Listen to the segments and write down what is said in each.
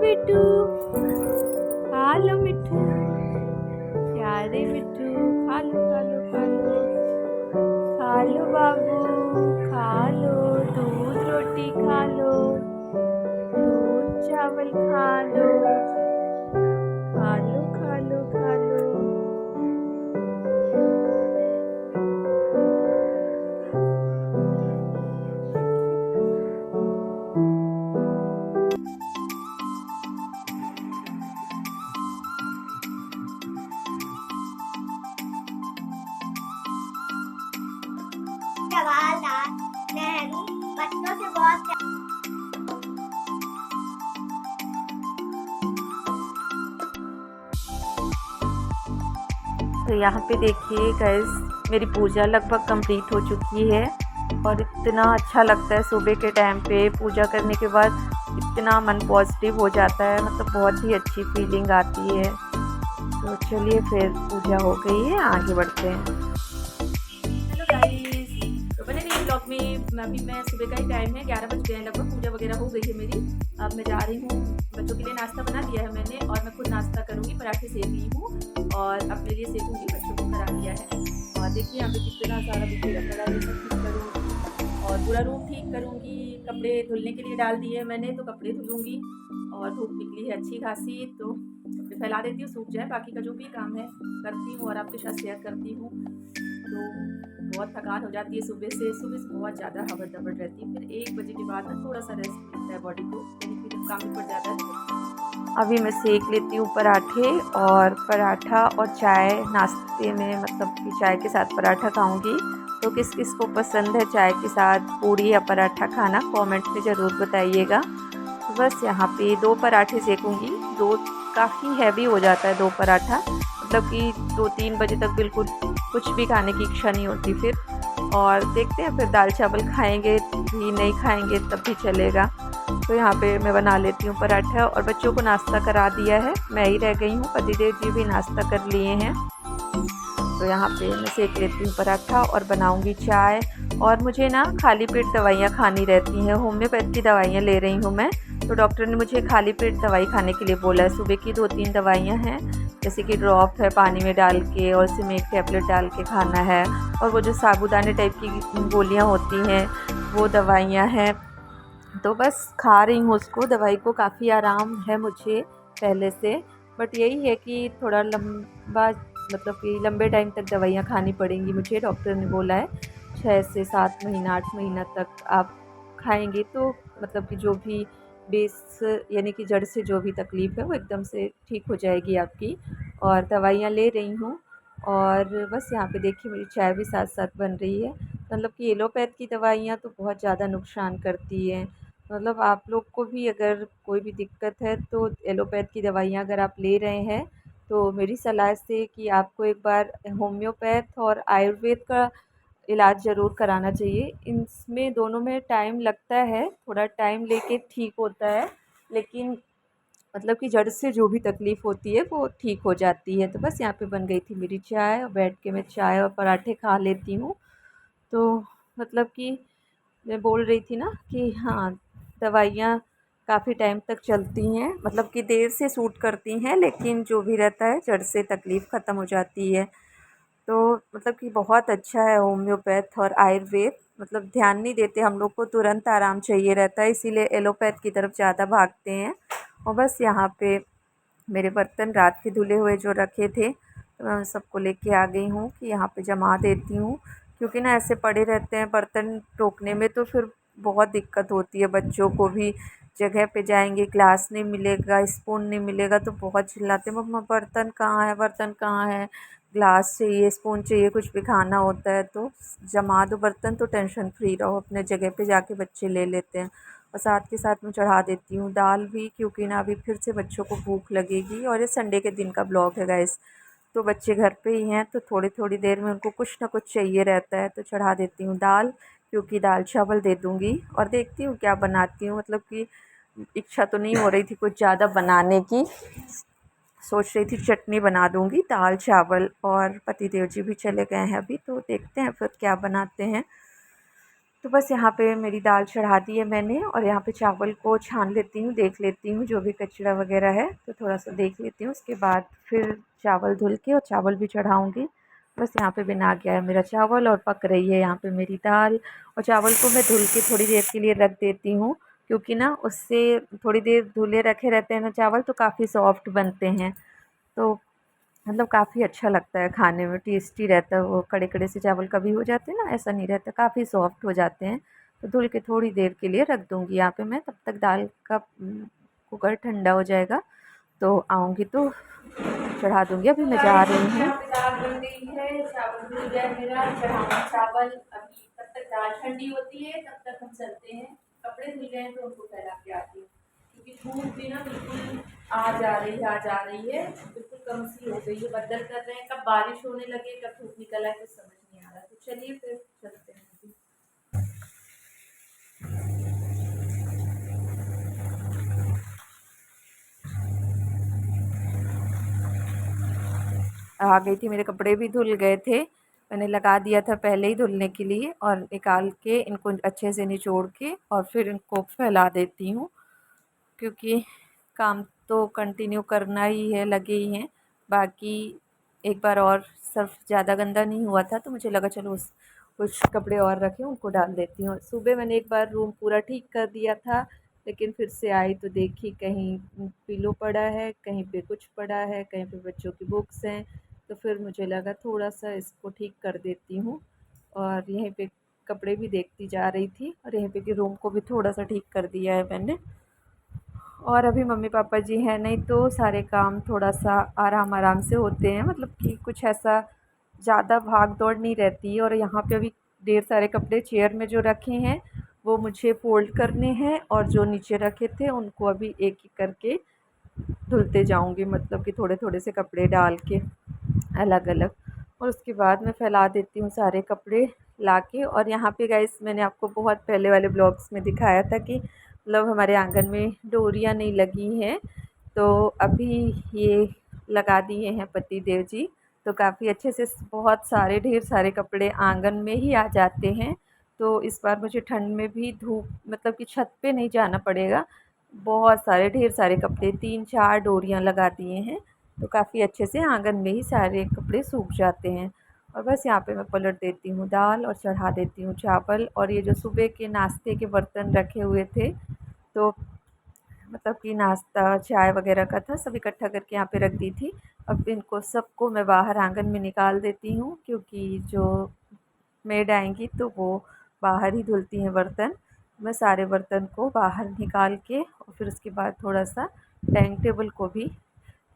बिट्टू, खा लो मिट्ठू, प्यारे बिट्टू, खा लो खा लो खा लो, खा लो बाबू, खा लो, दूध रोटी खा लो, दूध चावल खा लो, खा लो खा लो खा लो। जवाहरलाल नेहरू बच्चों से बहुत तो यहाँ पे देखिए गाइस, मेरी पूजा लगभग कंप्लीट हो चुकी है और इतना अच्छा लगता है सुबह के टाइम पे पूजा करने के बाद, इतना मन पॉजिटिव हो जाता है, मतलब बहुत ही अच्छी फीलिंग आती है। तो चलिए फिर पूजा हो गई है, आगे बढ़ते हैं। हेलो गाइस, तो बने रहिए ब्लॉग में। अभी मैं सुबह का ही टाइम है, 11 बज गए हैं लगभग, पूजा वगैरह हो गई है मेरी। अब मैं जा रही हूँ, बच्चों के लिए नाश्ता बना दिया है मैंने और मैं खुद नाश्ता करूँगी। पराठे सेक ली हूँ और अपने लिए सेकूँगी, बच्चों को करा दिया है। और देखिए यहाँ पे कितना सारा बिखेरा पड़ा है, ये सब ठीक करूँगी और पूरा रूम ठीक करूँगी। कपड़े धुलने के लिए डाल दिए मैंने, तो कपड़े धुलूँगी। और धूप निकली है अच्छी खासी, तो कपड़े फैला देती हूँ, सूख जाए। बाकी का जो भी काम है करती हूँ और आपके साथ शेयर करती हूँ। तो बहुत थकान हो जाती है सुबह से बहुत ज़्यादा हबड़ दबड़ रहती है। फिर 1 बजे के बाद ना थोड़ा सा रेस्ट मिलता है बॉडी को, यानी फिर काम भी पड़ जाता है। अभी मैं सेक लेती हूँ पराठे, और पराठा और चाय नाश्ते में, मतलब कि चाय के साथ पराठा खाऊंगी। तो किस किस को पसंद है चाय के साथ पूड़ी या पराठा खाना, कमेंट में ज़रूर बताइएगा। तो बस यहाँ पे 2 पराठे सेकूंगी। 2 काफ़ी हैवी हो जाता है 2 पराठा, मतलब कि 2-3 बजे तक बिल्कुल कुछ भी खाने की इच्छा नहीं होती फिर। और देखते हैं फिर दाल चावल खाएंगे भी, नहीं खाएंगे तब भी चलेगा। तो यहाँ पे मैं बना लेती हूँ पराठा और बच्चों को नाश्ता करा दिया है, मैं ही रह गई हूँ। पतिदेव जी भी नाश्ता कर लिए हैं। तो यहाँ पे मैं सेक लेती हूँ पराठा और बनाऊँगी चाय। और मुझे ना खाली पेट दवाइयाँ खानी रहती हैं, होम्योपैथ की दवाइयाँ ले रही हूँ मैं। तो डॉक्टर ने मुझे खाली पेट दवाई खाने के लिए बोला है। सुबह की 2-3 दवाइयाँ हैं, जैसे कि ड्रॉप है पानी में डाल के, और उसमें एक टैबलेट डाल के खाना है। और वो जो साबुदाने टाइप की गोलियाँ होती हैं, वो दवाइयाँ हैं। तो बस खा रही हूँ उसको, दवाई को। काफ़ी आराम है मुझे पहले से, बट यही है कि थोड़ा लंबा, मतलब कि लंबे टाइम तक दवाइयाँ खानी पड़ेंगी मुझे। डॉक्टर ने बोला है 6 से 7 महीना 8 महीना तक आप खाएंगे तो, मतलब कि जो भी बेस, यानी कि जड़ से जो भी तकलीफ़ है वो एकदम से ठीक हो जाएगी आपकी। और दवाइयाँ ले रही हूँ। और बस यहाँ पे देखिए मेरी चाय भी साथ साथ बन रही है। मतलब कि एलोपैथ की दवाइयाँ तो बहुत ज़्यादा नुकसान करती हैं। मतलब आप लोग को भी अगर कोई भी दिक्कत है तो एलोपैथ की दवाइयाँ अगर आप ले रहे हैं, तो मेरी सलाह से कि आपको एक बार होम्योपैथ और आयुर्वेद का इलाज ज़रूर कराना चाहिए। इनमें दोनों में टाइम लगता है, थोड़ा टाइम लेके ठीक होता है, लेकिन मतलब कि जड़ से जो भी तकलीफ़ होती है वो ठीक हो जाती है। तो बस यहाँ पे बन गई थी मेरी चाय और बैठ के मैं चाय और पराठे खा लेती हूँ। तो मतलब कि मैं बोल रही थी ना कि हाँ, दवाइयाँ काफ़ी टाइम तक चलती हैं, मतलब कि देर से सूट करती हैं, लेकिन जो भी रहता है जड़ से तकलीफ़ ख़त्म हो जाती है। तो मतलब कि बहुत अच्छा है होम्योपैथ और आयुर्वेद। मतलब ध्यान नहीं देते हम लोग को, तुरंत आराम चाहिए रहता है, इसीलिए एलोपैथ की तरफ ज़्यादा भागते हैं। और बस यहाँ पे मेरे बर्तन रात के धुले हुए जो रखे थे, तो मैं उन सबको लेके आ गई हूँ कि यहाँ पे जमा देती हूँ। क्योंकि ना ऐसे पड़े रहते हैं बर्तन टोकने में, तो फिर बहुत दिक्कत होती है। बच्चों को भी जगह पे जाएंगे, ग्लास नहीं मिलेगा, स्पून नहीं मिलेगा, तो बहुत चिल्लाते हैं, मम्मा बर्तन कहाँ है, बर्तन कहाँ है, ग्लास चाहिए, स्पून चाहिए, कुछ भी खाना होता है। तो जमा दो बर्तन तो टेंशन फ्री रहो, अपने जगह पे जाके बच्चे ले लेते हैं। और साथ के साथ मैं चढ़ा देती हूँ दाल भी, क्योंकि ना अभी फिर से बच्चों को भूख लगेगी। और ये संडे के दिन का ब्लॉग है गाइस, तो बच्चे घर पे ही हैं, तो थोड़ी थोड़ी देर में उनको कुछ ना कुछ चाहिए रहता है। तो चढ़ा देती हूँ दाल, क्योंकि दाल चावल दे दूँगी। और देखती हूँ क्या बनाती हूँ, मतलब कि इच्छा तो नहीं हो रही थी कुछ ज़्यादा बनाने की, सोच रही थी चटनी बना दूँगी, दाल चावल। और पतिदेव जी भी चले गए हैं अभी, तो देखते हैं फिर क्या बनाते हैं। तो बस यहाँ पे मेरी दाल चढ़ा दी है मैंने और यहाँ पे चावल को छान लेती हूँ, देख लेती हूँ जो भी कचरा वगैरह है तो थोड़ा सा देख लेती हूँ। उसके बाद फिर चावल धुल के और चावल भी चढ़ाऊँगी। बस यहाँ पे बना गया है मेरा चावल और पक रही है यहाँ पे मेरी दाल। और चावल को मैं धुल के थोड़ी देर के लिए रख देती हूँ, क्योंकि ना उससे थोड़ी देर धुले रखे रहते हैं ना चावल तो काफ़ी सॉफ्ट बनते हैं। तो मतलब काफ़ी अच्छा लगता है खाने में, टेस्टी रहता है। वो कड़े-कड़े से चावल कभी हो जाते हैं ना, ऐसा नहीं रहता, काफ़ी सॉफ्ट हो जाते हैं। तो धुल के थोड़ी देर के लिए रख दूँगी यहाँ पे मैं, तब तक दाल का कुकर ठंडा हो जाएगा। तो आऊँगी तो चढ़ा दूँगी। अभी मैं जा रही हूँ। यहाँ पे दाल बन गई है, चावल धुल गया मेरा, चढ़ाऊँगी चावल। अभी तब तक दाल ठंडी होती है, तब तक हम चलते हैं। कपड़े धुल गए हैं तो उनको फैला के आती हूँ, क्योंकि धूप भी ना बिल्कुल आ जा रही है, बिल्कुल कम सी हो गई है। बदल कर रहे हैं, कब बारिश होने लगे कब धूप निकल आए कुछ समझ नहीं आ रहा। तो चलिए फिर चलते हैं अभी। आ गई थी, मेरे कपड़े भी धुल गए थे, मैंने लगा दिया था पहले ही धुलने के लिए। और निकाल के इनको अच्छे से निचोड़ के और फिर इनको फैला देती हूँ, क्योंकि काम तो कंटिन्यू करना ही है, लगे ही हैं। बाकी एक बार और सर्फ़ ज़्यादा गंदा नहीं हुआ था तो मुझे लगा चलो उस कुछ कपड़े और रखे उनको डाल देती हूँ। सुबह मैंने एक बार रूम पूरा ठीक कर दिया था, लेकिन फिर से आई तो देखी कहीं पिलो पड़ा है, कहीं पे कुछ पड़ा है, कहीं पे बच्चों की बुक्स हैं। तो फिर मुझे लगा थोड़ा-सा इसको ठीक कर देती हूँ। और यहीं पे कपड़े भी देखती जा रही थी और यहीं पे कि रूम को भी थोड़ा-सा ठीक कर दिया है मैंने। और अभी मम्मी-पापा जी हैं नहीं तो सारे काम थोड़ा-सा आराम-आराम से होते हैं, मतलब कि कुछ ऐसा ज़्यादा भाग-दौड़ नहीं रहती है। और यहाँ पे अभी ढेर सारे कपड़े चेयर में जो रखे हैं, वो मुझे फ़ोल्ड करने हैं और जो नीचे रखे थे उनको अभी एक-एक करके धुलते जाऊँगी, मतलब कि थोड़े-थोड़े से कपड़े डाल के अलग-अलग। और उसके बाद मैं फैला देती हूँ सारे कपड़े लाके। और यहाँ पे गाइस मैंने आपको बहुत पहले वाले ब्लॉग्स में दिखाया था कि मतलब हमारे आंगन में डोरियाँ नहीं लगी हैं, तो अभी ये लगा दिए हैं पति देव जी। तो काफ़ी अच्छे से बहुत सारे ढेर सारे कपड़े आंगन में ही आ जाते हैं। तो इस बार मुझे ठंड में भी धूप, मतलब कि छत पे नहीं जाना पड़ेगा। बहुत सारे ढेर सारे कपड़े 3-4 डोरियाँ लगा दिए हैं, तो काफ़ी अच्छे से आंगन में ही सारे कपड़े सूख जाते हैं। और बस यहाँ पे मैं पलट देती हूँ दाल और चढ़ा देती हूँ चावल। और ये जो सुबह के नाश्ते के बर्तन रखे हुए थे, तो मतलब कि नाश्ता चाय वगैरह का था, सब इकट्ठा करके यहाँ पे रख दी थी। अब इनको सबको मैं बाहर आंगन में निकाल देती हूँ, क्योंकि जो मेड आएंगी तो वो बाहर ही धुलती हैं बर्तन। मैं सारे बर्तन को बाहर निकाल के और फिर उसके बाद थोड़ा सा डाइनिंग टेबल को भी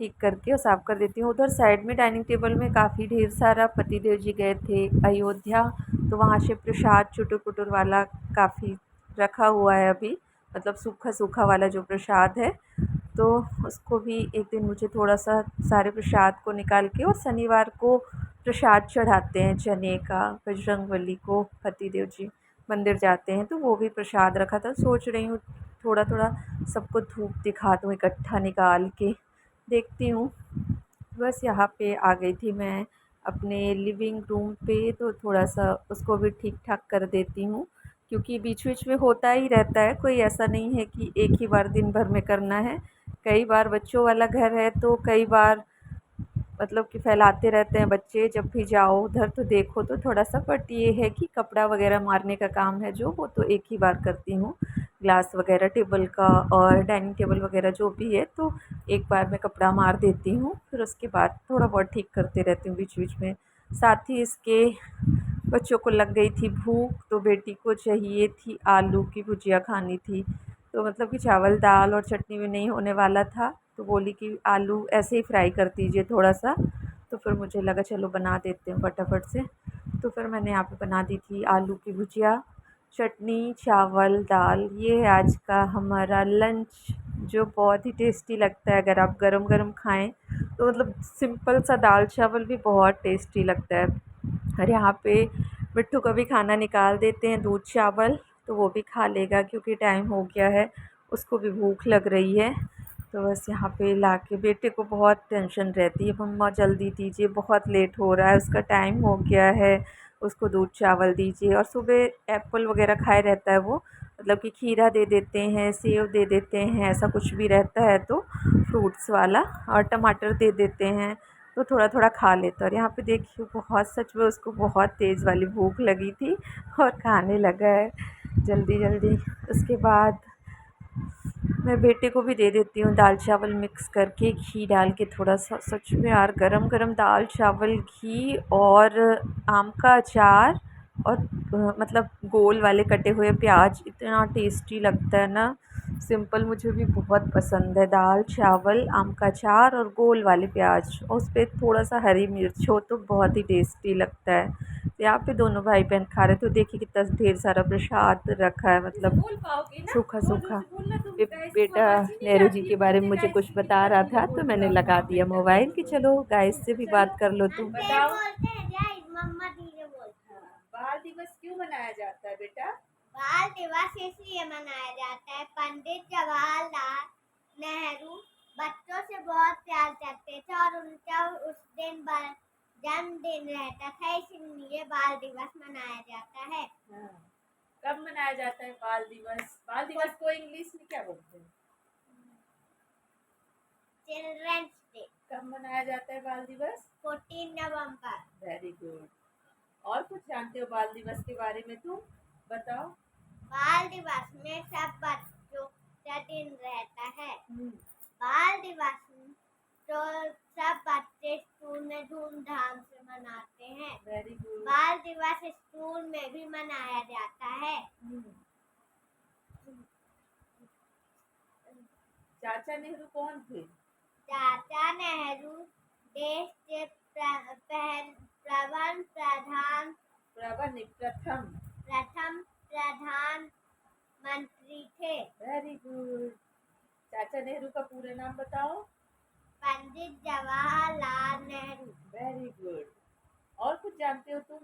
ठीक करके और साफ़ कर देती हूँ। उधर साइड में डाइनिंग टेबल में काफ़ी ढेर सारा पतिदेव जी गए थे अयोध्या, तो वहाँ से प्रसाद चुटुर-पुटुर वाला काफ़ी रखा हुआ है अभी, मतलब सूखा-सूखा वाला जो प्रसाद है। तो उसको भी एक दिन मुझे थोड़ा-सा सारे प्रसाद को निकाल के, और शनिवार को प्रसाद चढ़ाते हैं चने का बजरंगबली को, पतिदेव जी मंदिर जाते हैं तो वो भी प्रसाद रखा था। सोच रही हूँ थोड़ा-थोड़ा सबको धूप दिखा दूँ इकट्ठा निकाल के, देखती हूँ। बस यहाँ पे आ गई थी मैं अपने लिविंग रूम पे, तो थोड़ा-सा उसको भी ठीक-ठाक कर देती हूँ, क्योंकि बीच-बीच में होता ही रहता है, कोई ऐसा नहीं है कि एक ही बार दिन भर में करना है। कई बार बच्चों वाला घर है तो कई बार मतलब कि फैलाते रहते हैं बच्चे, जब भी जाओ उधर तो देखो तो थोड़ा-सा। बट ये है कि कपड़ा वगैरह मारने का काम है जो, वो तो एक ही बार करती हूँ। ग्लास वगैरह टेबल का और डाइनिंग टेबल वगैरह जो भी है, तो एक बार मैं कपड़ा मार देती हूँ, फिर उसके बाद थोड़ा बहुत ठीक करते रहती हूँ बीच-बीच में। साथ ही इसके बच्चों को लग गई थी भूख, तो बेटी को चाहिए थी आलू की भुजिया खानी थी। तो मतलब कि चावल दाल और चटनी में नहीं होने वाला था, तो बोली कि आलू ऐसे ही फ्राई कर दीजिए थोड़ा-सा। तो फिर मुझे लगा चलो बना देते हैं फटाफट से। तो फिर मैंने यहाँ पे बना दी थी आलू की भुजिया, चटनी, चावल, दाल। ये है आज का हमारा लंच, जो बहुत ही टेस्टी लगता है। अगर आप गरम-गरम खाएँ तो मतलब सिंपल सा दाल-चावल भी बहुत टेस्टी लगता है। और यहाँ पे मिट्ठू का भी खाना निकाल देते हैं, दूध चावल, तो वो भी खा लेगा क्योंकि टाइम हो गया है, उसको भी भूख लग रही है। तो बस यहाँ पे लाके बेटे को बहुत टेंशन रहती है, मम्मा जल्दी दीजिए, बहुत लेट हो रहा है, उसका टाइम हो गया है, उसको दूध चावल दीजिए। और सुबह एप्पल वगैरह खाए रहता है वो, मतलब कि खीरा दे देते हैं, सेव दे देते हैं, ऐसा कुछ भी रहता है तो फ्रूट्स वाला, और टमाटर दे देते हैं तो थोड़ा थोड़ा खा लेता है। और यहाँ पे देखिए बहुत, सच में उसको बहुत तेज़ वाली भूख लगी थी और खाने लगा है जल्दी जल्दी। उसके बाद मैं बेटे को भी दे देती हूँ दाल चावल मिक्स करके, घी डाल के थोड़ा सा। सच में यार गरम गरम दाल चावल, घी और आम का अचार और मतलब गोल वाले कटे हुए प्याज, इतना टेस्टी लगता है ना। सिंपल मुझे भी बहुत पसंद है, दाल चावल, आम का अचार और गोल वाले प्याज, और उस पर थोड़ा सा हरी मिर्च हो तो बहुत ही टेस्टी लगता है। तो यहाँ पे दोनों भाई बहन खा रहे, तो देखिए कितना ढेर सारा प्रसाद रखा है, मतलब सूखा सूखा। बेटा नेहरू जी के बारे में मुझे कुछ बता रहा था तो मैंने लगा दिया मोबाइल कि चलो गाइस से भी बात कर लो तुम। बताओ बोलते हैं जय मम्मा दीजिए बोलते हैं। बाल दिवस क्यों मनाया जाता है बेटा? बाल दिवस इसलिए मनाया जाता है, पंडित जवाहरलाल नेहरू बच्चों से बहुत प्यार करते थे और उनका उस दिन जन्मदिन रहता था, इसलिए बाल दिवस मनाया जाता है। हाँ। कब मनाया जाता है बाल दिवस? बाल दिवस को इंग्लिश में क्या बोलते हैं? Children's Day. कब मनाया जाता है बाल दिवस? 14 नवंबर। Very good. और कुछ जानते हो बाल दिवस के बारे में तुम? बताओ। बाल दिवस में सब बच्चों का दिन रहता है। हम्म, बाल दिवस तो सब बच्चे स्कूल में धूमधाम से मनाते हैं। Very good. बाल दिवस स्कूल में भी मनाया जाता है। चाचा नेहरू कौन थे? चाचा नेहरू देश के प्रथम प्रधानमंत्री थे। Very good. चाचा नेहरू का पूरा नाम बताओ। पंडित जवाहरलाल नेहरू। Very good. और कुछ जानते हो तुम?